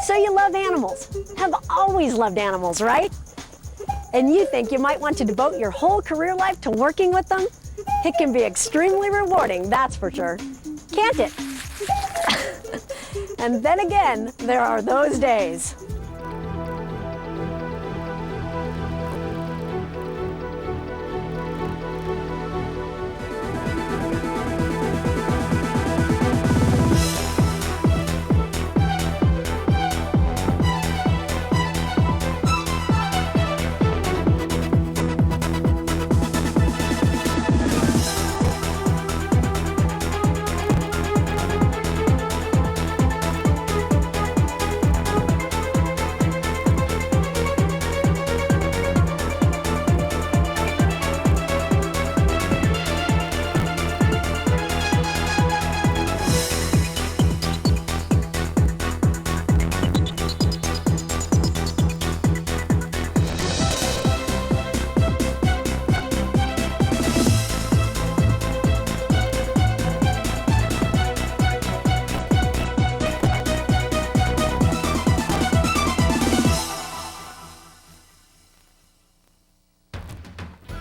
So you love animals, have always loved animals, right? And you think you might want to devote your whole career life to working with them? It can be extremely rewarding, that's for sure. Can't it? And then again, there are those days.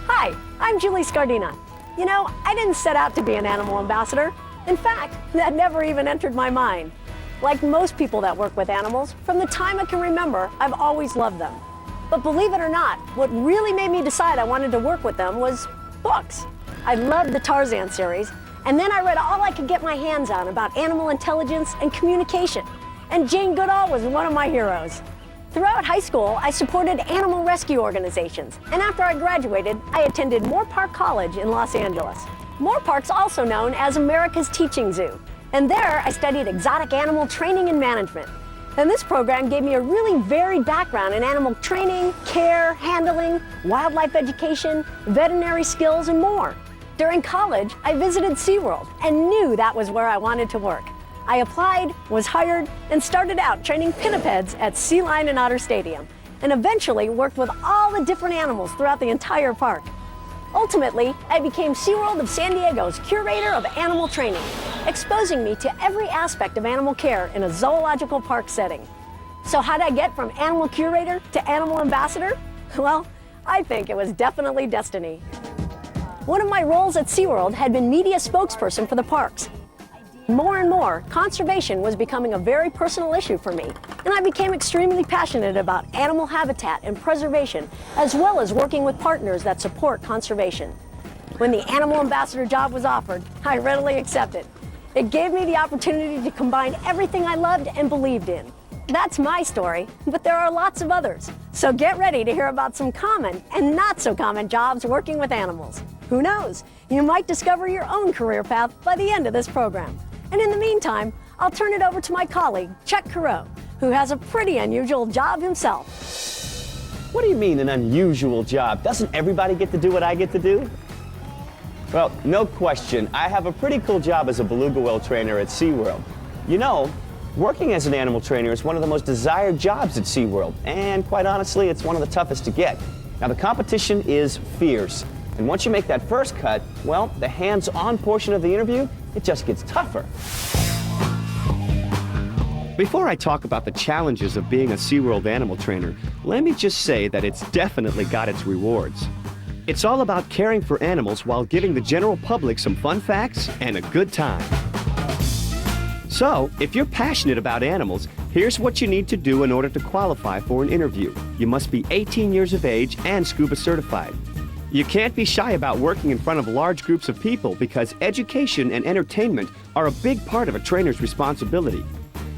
Hi, I'm Julie Scardina. You know, I didn't set out to be an animal ambassador. In fact, that never even entered my mind. Like most people that work with animals, from the time I can remember, I've always loved them. But believe it or not, what really made me decide I wanted to work with them was books. I loved the Tarzan series, and then I read all I could get my hands on about animal intelligence and communication. And Jane Goodall was one of my heroes. Throughout high school, I supported animal rescue organizations, and after I graduated, I attended Moore Park College in Los Angeles. Moore Park's also known as America's Teaching Zoo, and there I studied exotic animal training and management. And this program gave me a really varied background in animal training, care, handling, wildlife education, veterinary skills, and more. During college, I visited SeaWorld and knew that was where I wanted to work. I applied, was hired, and started out training pinnipeds at Sea Lion and Otter Stadium, and eventually worked with all the different animals throughout the entire park. Ultimately, I became SeaWorld of San Diego's curator of animal training, exposing me to every aspect of animal care in a zoological park setting. So how'd I get from animal curator to animal ambassador? Well, I think it was definitely destiny. One of my roles at SeaWorld had been media spokesperson for the parks. More and more, conservation was becoming a very personal issue for me, and I became extremely passionate about animal habitat and preservation, as well as working with partners that support conservation. When the animal ambassador job was offered, I readily accepted. It gave me the opportunity to combine everything I loved and believed in. That's my story, but there are lots of others. So get ready to hear about some common and not so common jobs working with animals. Who knows? You might discover your own career path by the end of this program. And in the meantime, I'll turn it over to my colleague, Chuck Carreau, who has a pretty unusual job himself. What do you mean, an unusual job? Doesn't everybody get to do what I get to do? Well, no question, I have a pretty cool job as a beluga whale trainer at SeaWorld. You know, working as an animal trainer is one of the most desired jobs at SeaWorld, and quite honestly, it's one of the toughest to get. Now, the competition is fierce, and once you make that first cut, well, the hands-on portion of the interview, it just gets tougher. Before I talk about the challenges of being a SeaWorld animal trainer, let me just say that it's definitely got its rewards. It's all about caring for animals while giving the general public some fun facts and a good time. So, if you're passionate about animals, here's what you need to do in order to qualify for an interview. You must be 18 years of age and scuba certified. You can't be shy about working in front of large groups of people because education and entertainment are a big part of a trainer's responsibility.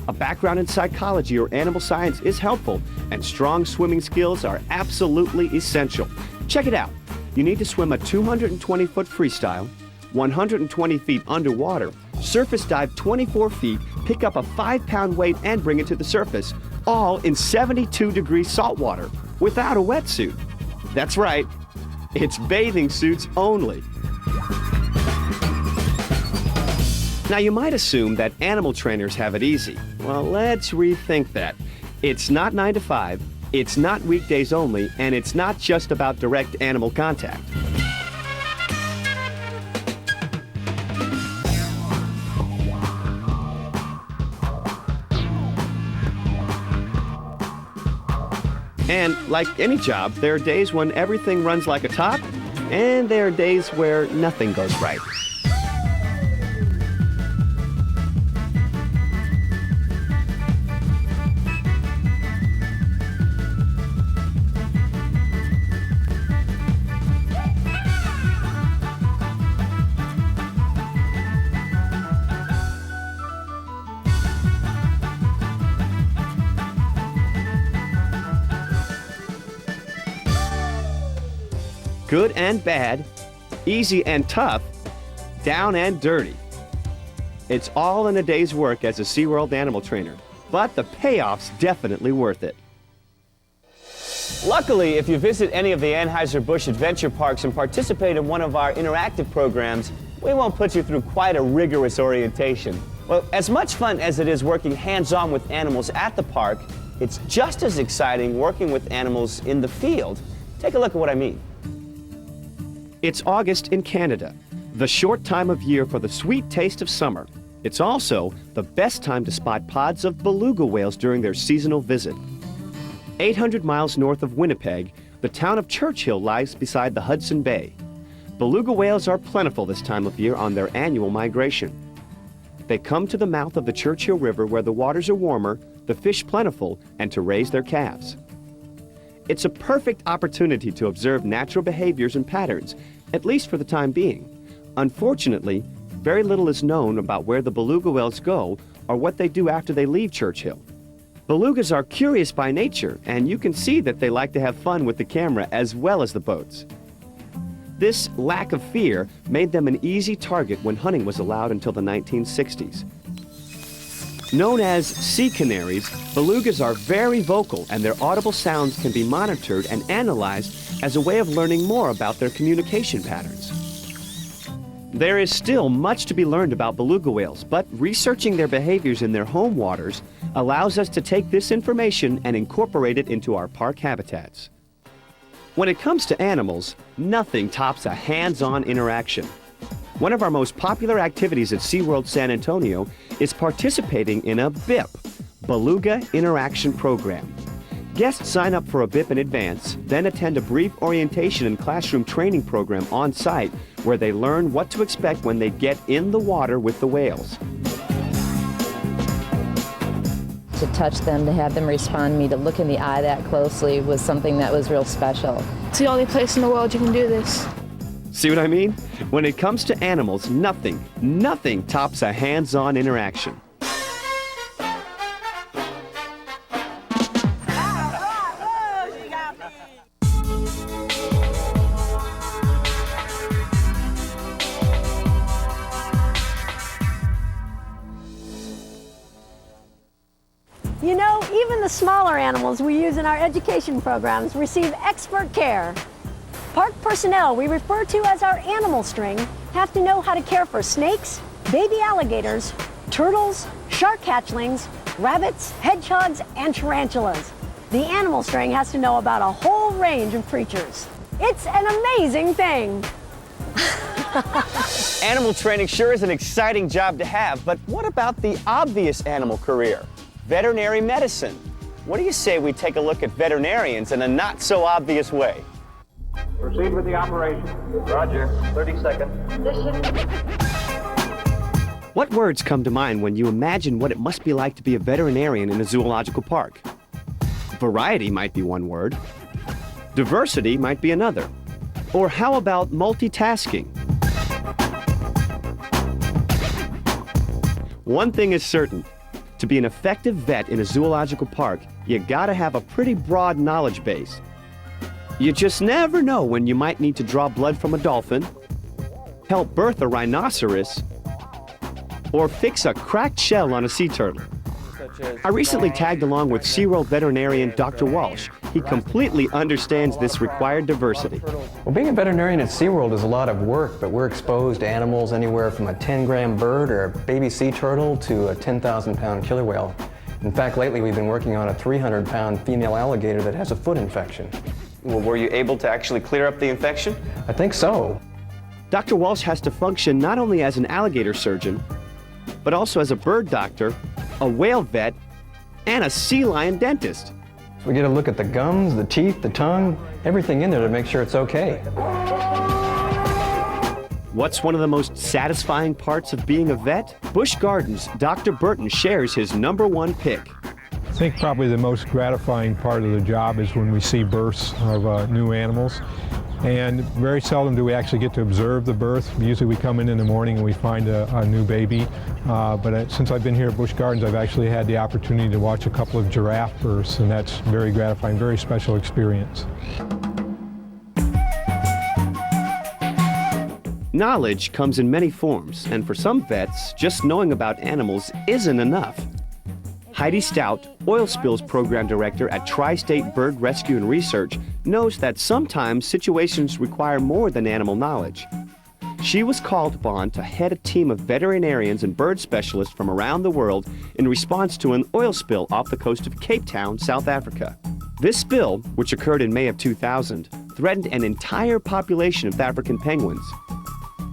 A background in psychology or animal science is helpful, and strong swimming skills are absolutely essential. Check it out. You need to swim a 220-foot freestyle, 120 feet underwater, surface dive 24 feet, pick up a 5-pound weight and bring it to the surface, all in 72-degree salt water without a wetsuit. That's right. It's bathing suits only. Now, you might assume that animal trainers have it easy. Well, let's rethink that. It's not 9 to 5, it's not weekdays only, and it's not just about direct animal contact. And like any job, there are days when everything runs like a top, and there are days where nothing goes right. Good and bad, easy and tough, down and dirty. It's all in a day's work as a SeaWorld animal trainer, but the payoff's definitely worth it. Luckily, if you visit any of the Anheuser-Busch adventure parks and participate in one of our interactive programs, we won't put you through quite a rigorous orientation. Well, as much fun as it is working hands-on with animals at the park, it's just as exciting working with animals in the field. Take a look at what I mean. It's August in Canada, the short time of year for the sweet taste of summer. It's also the best time to spot pods of beluga whales during their seasonal visit. 800 miles north of Winnipeg, the town of Churchill lies beside the Hudson Bay. Beluga whales are plentiful this time of year on their annual migration. They come to the mouth of the Churchill River where the waters are warmer, the fish plentiful, and to raise their calves. It's a perfect opportunity to observe natural behaviors and patterns, at least for the time being. Unfortunately, very little is known about where the beluga whales go or what they do after they leave Churchill. Belugas are curious by nature, and you can see that they like to have fun with the camera as well as the boats. This lack of fear made them an easy target when hunting was allowed until the 1960s. Known as sea canaries, belugas are very vocal, and their audible sounds can be monitored and analyzed as a way of learning more about their communication patterns. There is still much to be learned about beluga whales, but researching their behaviors in their home waters allows us to take this information and incorporate it into our park habitats. When it comes to animals, nothing tops a hands-on interaction. One of our most popular activities at SeaWorld San Antonio is participating in a BIP, Beluga Interaction Program. Guests sign up for a BIP in advance, then attend a brief orientation and classroom training program on site where they learn what to expect when they get in the water with the whales. To touch them, to have them respond to me, to look in the eye that closely was something that was real special. It's the only place in the world you can do this. See what I mean? When it comes to animals, nothing tops a hands-on interaction. You know, even the smaller animals we use in our education programs receive expert care. Park personnel we refer to as our animal string have to know how to care for snakes, baby alligators, turtles, shark hatchlings, rabbits, hedgehogs, and tarantulas. The animal string has to know about a whole range of creatures. It's an amazing thing. Animal training sure is an exciting job to have, but what about the obvious animal career? Veterinary medicine. What do you say we take a look at veterinarians in a not-so-obvious way? Proceed with the operation. Roger. 30 seconds. What words come to mind when you imagine what it must be like to be a veterinarian in a zoological park? Variety might be one word. Diversity might be another. Or how about multitasking? One thing is certain. To be an effective vet in a zoological park, you gotta have a pretty broad knowledge base. You just never know when you might need to draw blood from a dolphin, help birth a rhinoceros, or fix a cracked shell on a sea turtle. I recently tagged along with SeaWorld veterinarian Dr. Walsh. He completely understands this required diversity. Well, being a veterinarian at SeaWorld is a lot of work, but we're exposed to animals anywhere from a 10-gram bird or a baby sea turtle to a 10,000-pound killer whale. In fact, lately we've been working on a 300-pound female alligator that has a foot infection. Well, were you able to actually clear up the infection? I think so. Dr. Walsh has to function not only as an alligator surgeon, but also as a bird doctor, a whale vet, and a sea lion dentist. We get a look at the gums, the teeth, the tongue, everything in there to make sure it's okay. What's one of the most satisfying parts of being a vet? Busch Gardens' Dr. Burton shares his #1 pick. I think probably the most gratifying part of the job is when we see births of new animals. And very seldom do we actually get to observe the birth. Usually we come in the morning and we find a new baby. But since I've been here at Busch Gardens, I've actually had the opportunity to watch a couple of giraffe births, and that's very gratifying, very special experience. Knowledge comes in many forms, and for some vets, just knowing about animals isn't enough. Heidi Stout, Oil Spills Program Director at Tri-State Bird Rescue and Research, knows that sometimes situations require more than animal knowledge. She was called upon to head a team of veterinarians and bird specialists from around the world in response to an oil spill off the coast of Cape Town, South Africa. This spill, which occurred in May of 2000, threatened an entire population of African penguins.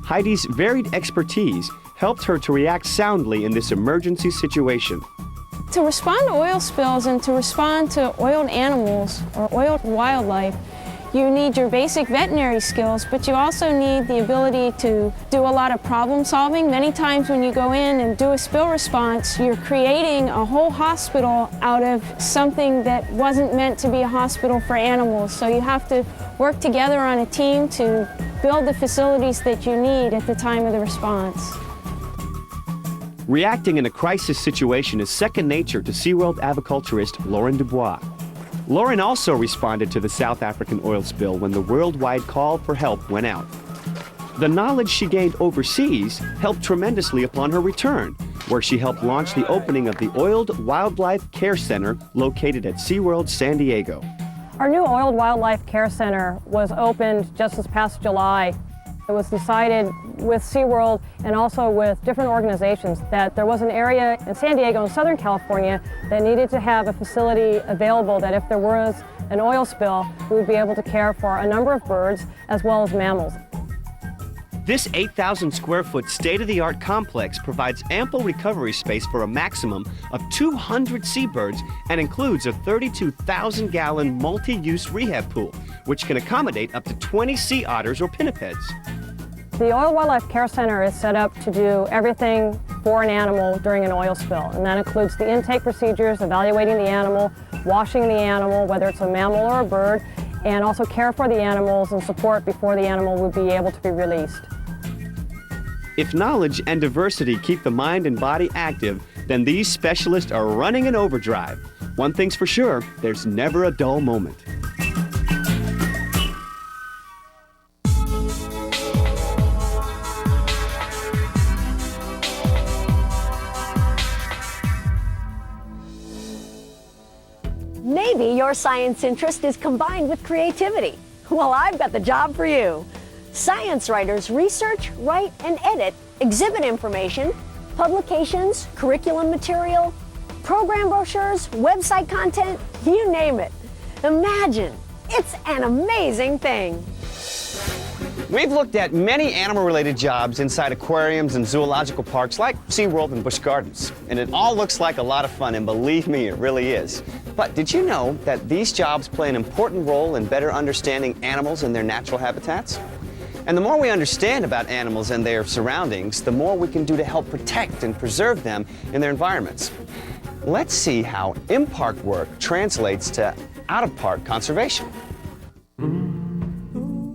Heidi's varied expertise helped her to react soundly in this emergency situation. To respond to oil spills and to respond to oiled animals or oiled wildlife, you need your basic veterinary skills, but you also need the ability to do a lot of problem solving. Many times when you go in and do a spill response, you're creating a whole hospital out of something that wasn't meant to be a hospital for animals. So you have to work together on a team to build the facilities that you need at the time of the response. Reacting in a crisis situation is second nature to SeaWorld aviculturist Lauren Dubois. Lauren also responded to the South African oil spill when the worldwide call for help went out. The knowledge she gained overseas helped tremendously upon her return, where she helped launch the opening of the Oiled Wildlife Care Center located at SeaWorld San Diego. Our new Oiled Wildlife Care Center was opened just this past July. It was decided with SeaWorld and also with different organizations that there was an area in San Diego and Southern California that needed to have a facility available that if there was an oil spill, we would be able to care for a number of birds as well as mammals. This 8,000 square foot state-of-the-art complex provides ample recovery space for a maximum of 200 seabirds and includes a 32,000-gallon multi-use rehab pool, which can accommodate up to 20 sea otters or pinnipeds. The Oil Wildlife Care Center is set up to do everything for an animal during an oil spill, and that includes the intake procedures, evaluating the animal, washing the animal, whether it's a mammal or a bird, and also care for the animals and support before the animal would be able to be released. If knowledge and diversity keep the mind and body active, then these specialists are running in overdrive. One thing's for sure, there's never a dull moment. Maybe your science interest is combined with creativity. Well, I've got the job for you. Science writers research, write, and edit exhibit information, publications, curriculum material, program brochures, website content, you name it. Imagine, it's an amazing thing. We've looked at many animal-related jobs inside aquariums and zoological parks like SeaWorld and Busch Gardens. And it all looks like a lot of fun, and believe me, it really is. But did you know that these jobs play an important role in better understanding animals and their natural habitats? And the more we understand about animals and their surroundings, the more we can do to help protect and preserve them in their environments. Let's see how in-park work translates to out-of-park conservation.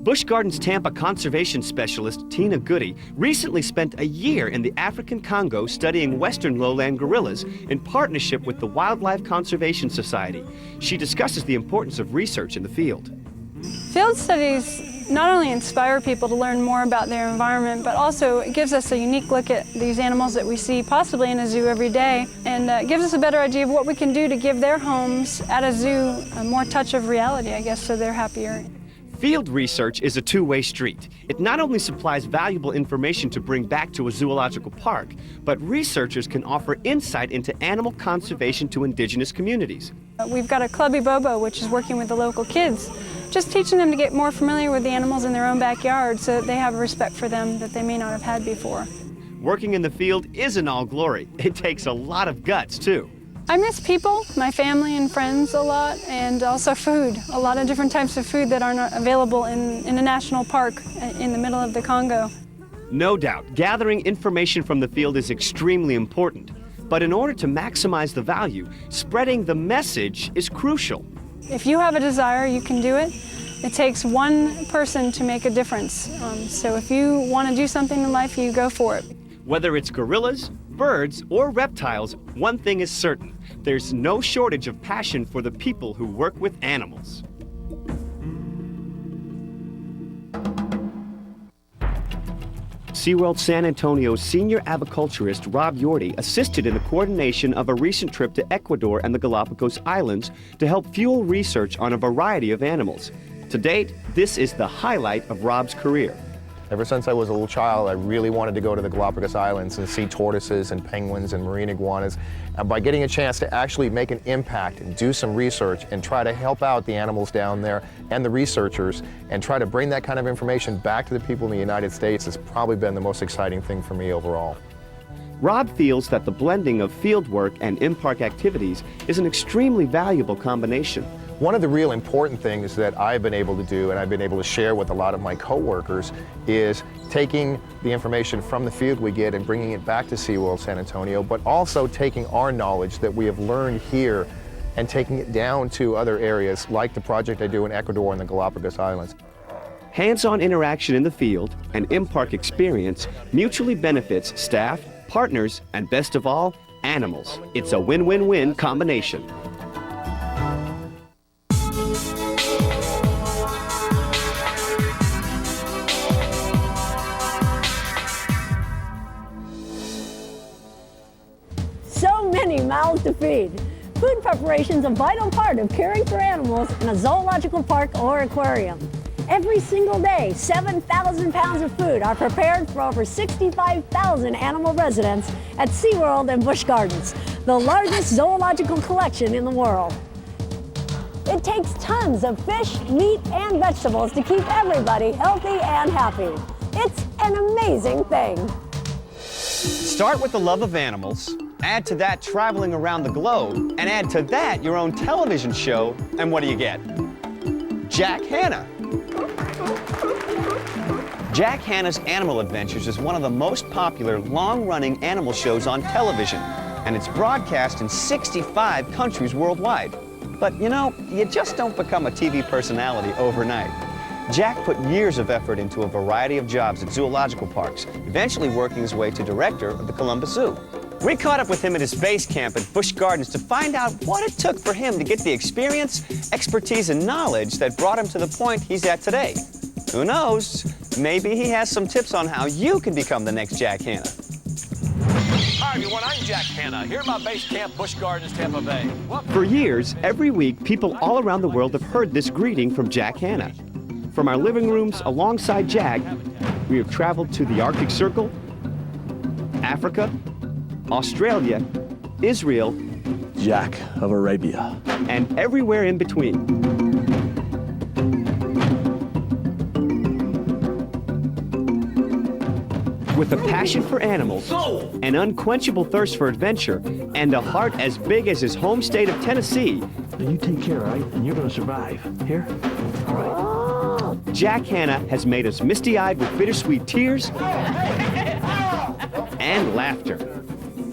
Busch Gardens Tampa conservation specialist Tina Goody recently spent a year in the African Congo studying western lowland gorillas in partnership with the Wildlife Conservation Society. She discusses the importance of research in the field. Field studies not only inspire people to learn more about their environment, but also it gives us a unique look at these animals that we see possibly in a zoo every day, and gives us a better idea of what we can do to give their homes at a zoo a more touch of reality, I guess, so they're happier. Field research is a two-way street. It not only supplies valuable information to bring back to a zoological park, but researchers can offer insight into animal conservation to indigenous communities. We've got a Clubby Bobo, which is working with the local kids, just teaching them to get more familiar with the animals in their own backyard so that they have a respect for them that they may not have had before. Working in the field isn't all glory. It takes a lot of guts, too. I miss people, my family and friends a lot, and also food. A lot of different types of food that aren't available in a national park in the middle of the Congo. No doubt, gathering information from the field is extremely important. But in order to maximize the value, spreading the message is crucial. If you have a desire, you can do it. It takes one person to make a difference. So if you want to do something in life, you go for it. Whether it's gorillas, birds, or reptiles, one thing is certain. There's no shortage of passion for the people who work with animals. SeaWorld San Antonio's senior aviculturist Rob Yorty assisted in the coordination of a recent trip to Ecuador and the Galapagos Islands to help fuel research on a variety of animals. To date, this is the highlight of Rob's career. Ever since I was a little child, I really wanted to go to the Galapagos Islands and see tortoises and penguins and marine iguanas. And by getting a chance to actually make an impact and do some research and try to help out the animals down there and the researchers and try to bring that kind of information back to the people in the United States has probably been the most exciting thing for me overall. Rob feels that the blending of fieldwork and in-park activities is an extremely valuable combination. One of the real important things that I've been able to do and I've been able to share with a lot of my coworkers is taking the information from the field we get and bringing it back to SeaWorld San Antonio, but also taking our knowledge that we have learned here and taking it down to other areas like the project I do in Ecuador and the Galapagos Islands. Hands-on interaction in the field and in-park experience mutually benefits staff, partners, and best of all, animals. It's a win-win-win combination. So many mouths to feed. Food preparation is a vital part of caring for animals in a zoological park or aquarium. Every single day, 7,000 pounds of food are prepared for over 65,000 animal residents at SeaWorld and Busch Gardens, the largest zoological collection in the world. It takes tons of fish, meat, and vegetables to keep everybody healthy and happy. It's an amazing thing. Start with the love of animals, add to that traveling around the globe, and add to that your own television show, and what do you get? Jack Hanna. Jack Hanna's Animal Adventures is one of the most popular long-running animal shows on television, and it's broadcast in 65 countries worldwide. But you know, you just don't become a TV personality overnight. Jack put years of effort into a variety of jobs at zoological parks, eventually working his way to director of the Columbus Zoo. We caught up with him at his base camp at Busch Gardens to find out what it took for him to get the experience, expertise, and knowledge that brought him to the point he's at today. Who knows? Maybe he has some tips on how you can become the next Jack Hanna. Hi everyone, I'm Jack Hanna, here at my base camp, Busch Gardens, Tampa Bay. For years, every week, people all around the world have heard this greeting from Jack Hanna. From our living rooms alongside Jack, we have traveled to the Arctic Circle, Africa, Australia, Israel, Jack of Arabia, and everywhere in between. With a passion for animals, an unquenchable thirst for adventure, and a heart as big as his home state of Tennessee. Now you take care, all right? And you're gonna survive. Here? All right. Jack Hanna has made us misty-eyed with bittersweet tears and laughter.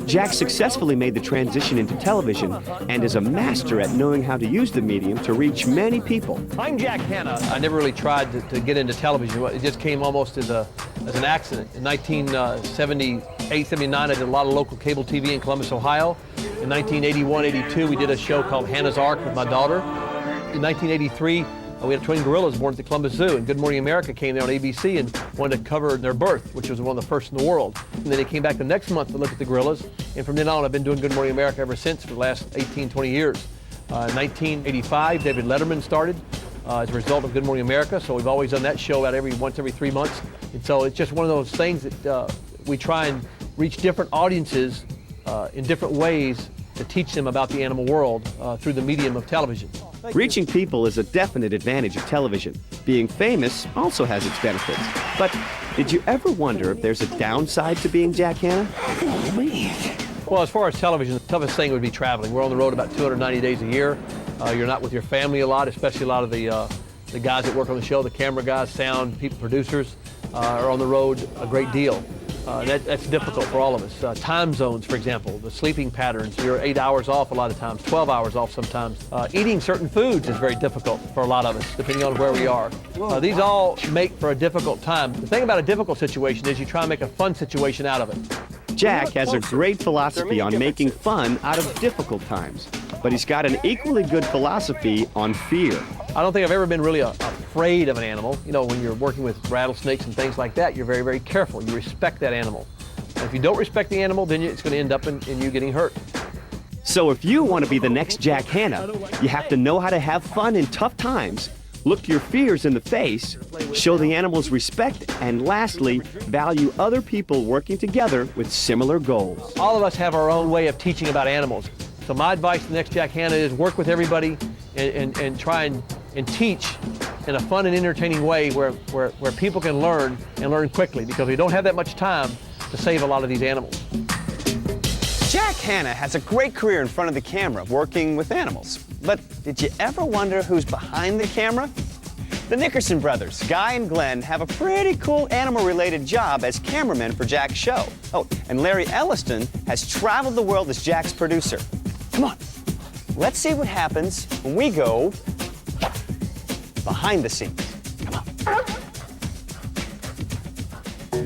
Jack successfully made the transition into television and is a master at knowing how to use the medium to reach many people. I'm Jack Hanna. I never really tried to get into television. It just came almost as an accident. In 1978, 79, I did a lot of local cable TV in Columbus, Ohio. In 1981, 82, we did a show called Hannah's Ark with my daughter. In 1983, we had twin gorillas born at the Columbus Zoo, and Good Morning America came there on ABC and wanted to cover their birth, which was one of the first in the world. And then they came back the next month to look at the gorillas, and from then on, I've been doing Good Morning America ever since for the last 18, 20 years. In 1985, David Letterman started as a result of Good Morning America, so we've always done that show about once every 3 months. And so it's just one of those things that we try and reach different audiences in different ways to teach them about the animal world through the medium of television. Reaching people is a definite advantage of television. Being famous also has its benefits. But did you ever wonder if there's a downside to being Jack Hanna? Oh, man. Well, as far as television, the toughest thing would be traveling. We're on the road about 290 days a year. You're not with your family a lot, especially a lot of the guys that work on the show, the camera guys, sound, people, producers, are on the road a great deal. That's difficult for all of us. Time zones, for example, the sleeping patterns. You're 8 hours off a lot of times, 12 hours off sometimes. Eating certain foods is very difficult for a lot of us, depending on where we are. These all make for a difficult time. The thing about a difficult situation is you try and make a fun situation out of it. Jack has a great philosophy on making fun out of difficult times, but he's got an equally good philosophy on fear. I don't think I've ever been really afraid of an animal. You know, when you're working with rattlesnakes and things like that, you're very, very careful. You respect that animal. And if you don't respect the animal, then it's going to end up in you getting hurt. So if you want to be the next Jack Hanna, you have to know how to have fun in tough times, look your fears in the face, show the animals respect, and lastly, value other people working together with similar goals. All of us have our own way of teaching about animals. So my advice to the next Jack Hanna is work with everybody and try and teach in a fun and entertaining way where people can learn and learn quickly, because we don't have that much time to save a lot of these animals. Jack Hanna has a great career in front of the camera working with animals. But did you ever wonder who's behind the camera? The Nickerson brothers, Guy and Glenn, have a pretty cool animal-related job as cameramen for Jack's show. Oh, and Larry Elliston has traveled the world as Jack's producer. Come on, let's see what happens when we go behind the scenes. Come on.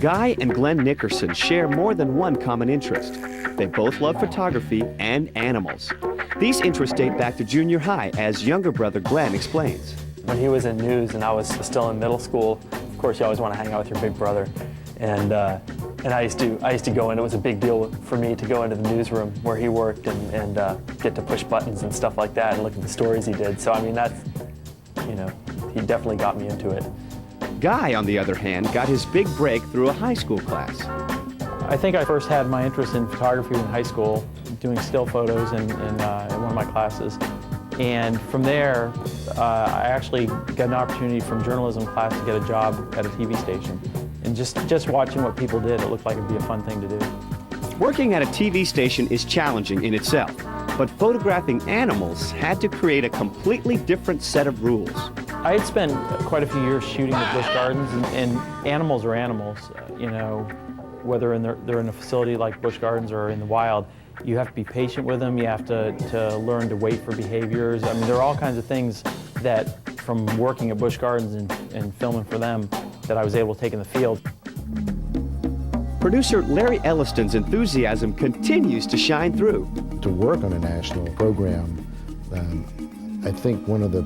Guy and Glenn Nickerson share more than one common interest. They both love photography and animals. These interests date back to junior high, as younger brother Glenn explains. When he was in news and I was still in middle school, of course you always want to hang out with your big brother. And I used to go in. It was a big deal for me to go into the newsroom where he worked and get to push buttons and stuff like that and look at the stories he did. So I mean, that's, you know, he definitely got me into it. Guy, on the other hand, got his big break through a high school class. I think I first had my interest in photography in high school, doing still photos in one of my classes. And from there, I actually got an opportunity from journalism class to get a job at a TV station. And just watching what people did, it looked like it'd be a fun thing to do. Working at a TV station is challenging in itself, but photographing animals had to create a completely different set of rules. I had spent quite a few years shooting at Busch Gardens, and animals are animals. You know, whether they're in a facility like Busch Gardens or in the wild, you have to be patient with them. You have to learn to wait for behaviors. I mean, there are all kinds of things that, from working at Busch Gardens and filming for them, that I was able to take in the field. Producer Larry Elliston's enthusiasm continues to shine through. To work on a national program, I think one of the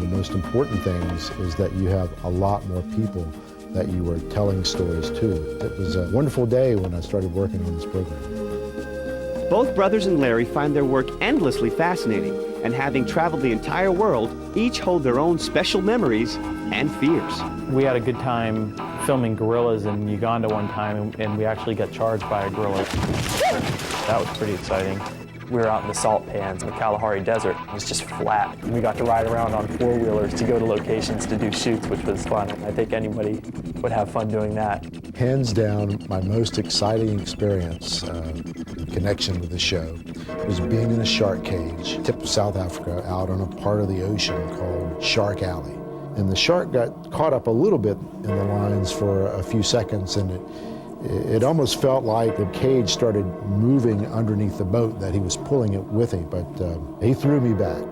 most important things is that you have a lot more people that you are telling stories to. It was a wonderful day when I started working on this program. Both brothers and Larry find their work endlessly fascinating, and having traveled the entire world, each hold their own special memories and fears. We had a good time filming gorillas in Uganda one time, and we actually got charged by a gorilla. That was pretty exciting. We were out in the salt pans in the Kalahari Desert. It was just flat. We got to ride around on four-wheelers to go to locations to do shoots, which was fun. I think anybody would have fun doing that. Hands down, my most exciting experience in connection with the show was being in a shark cage, tip of South Africa, out on a part of the ocean called Shark Alley. And the shark got caught up a little bit in the lines for a few seconds, and it almost felt like the cage started moving underneath the boat, that he was pulling it with him, but he threw me back.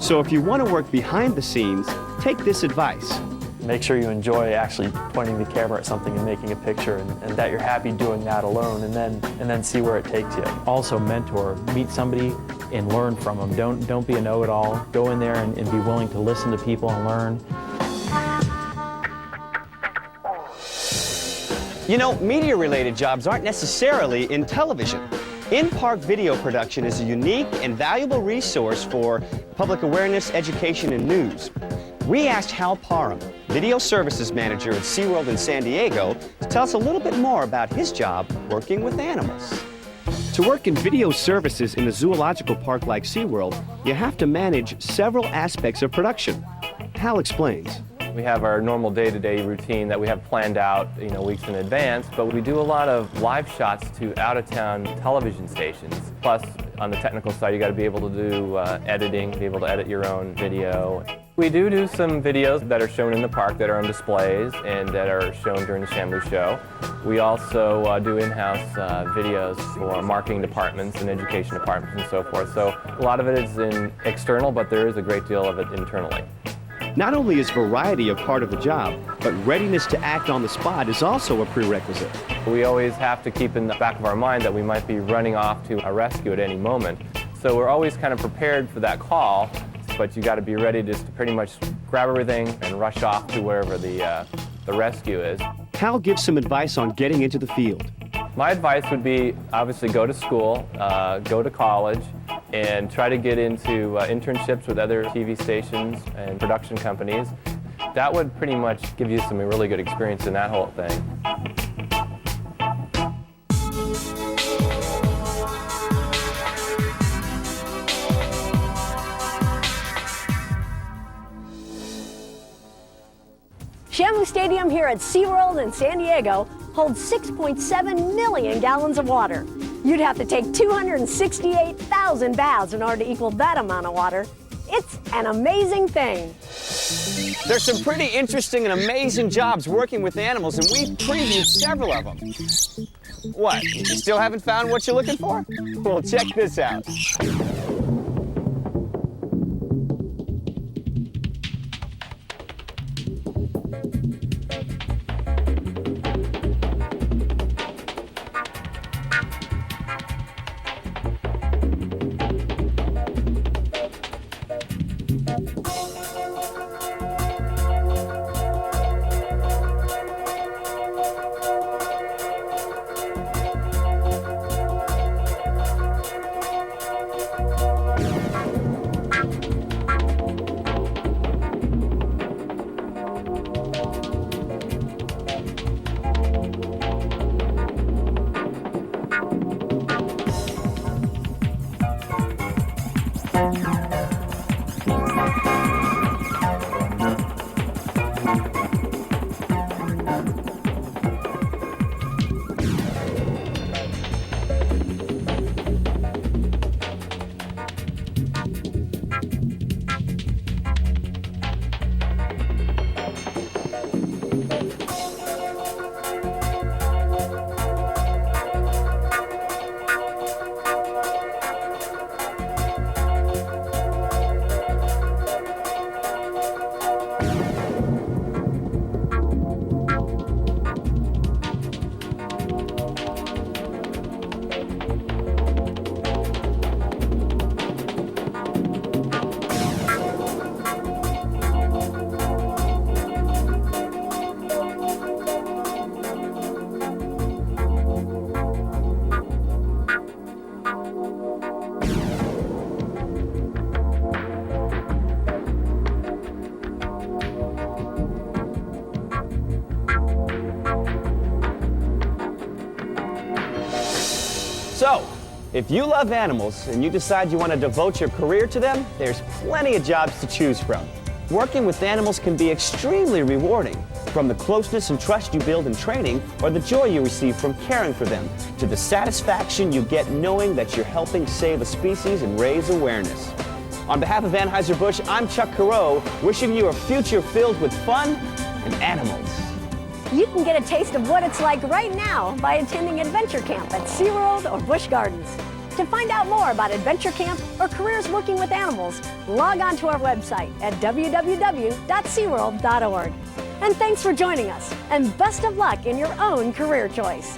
So if you want to work behind the scenes, take this advice. Make sure you enjoy actually pointing the camera at something and making a picture, and that you're happy doing that alone, and then see where it takes you. Also mentor, meet somebody and learn from them. Don't be a know-it-all. Go in there and be willing to listen to people and learn. You know, media-related jobs aren't necessarily in television. In-park video production is a unique and valuable resource for public awareness, education, and news. We asked Hal Parham, Video Services Manager at SeaWorld in San Diego, to tell us a little bit more about his job working with animals. To work in video services in a zoological park like SeaWorld, you have to manage several aspects of production. Hal explains. We have our normal day-to-day routine that we have planned out, weeks in advance, but we do a lot of live shots to out-of-town television stations. Plus, on the technical side, you got to be able to do editing, be able to edit your own video. We do some videos that are shown in the park that are on displays and that are shown during the Shamu show. We also do in-house videos for marketing departments and education departments and so forth. So a lot of it is external, but there is a great deal of it internally. Not only is variety a part of the job, but readiness to act on the spot is also a prerequisite. We always have to keep in the back of our mind that we might be running off to a rescue at any moment. So we're always kind of prepared for that call, but you got to be ready just to pretty much grab everything and rush off to wherever the rescue is. Hal gives some advice on getting into the field. My advice would be obviously go to school, go to college, and try to get into internships with other TV stations and production companies. That would pretty much give you some really good experience in that whole thing. Shamu Stadium here at SeaWorld in San Diego holds 6.7 million gallons of water. You'd have to take 268,000 baths in order to equal that amount of water. It's an amazing thing. There's some pretty interesting and amazing jobs working with animals, and we've previewed several of them. What, you still haven't found what you're looking for? Well, check this out. So, if you love animals and you decide you want to devote your career to them, there's plenty of jobs to choose from. Working with animals can be extremely rewarding, from the closeness and trust you build in training or the joy you receive from caring for them, to the satisfaction you get knowing that you're helping save a species and raise awareness. On behalf of Anheuser-Busch, I'm Chuck Carreau, wishing you a future filled with fun and animals. You can get a taste of what it's like right now by attending Adventure Camp at SeaWorld or Busch Gardens. To find out more about Adventure Camp or careers working with animals, log on to our website at www.seaworld.org. And thanks for joining us, and best of luck in your own career choice.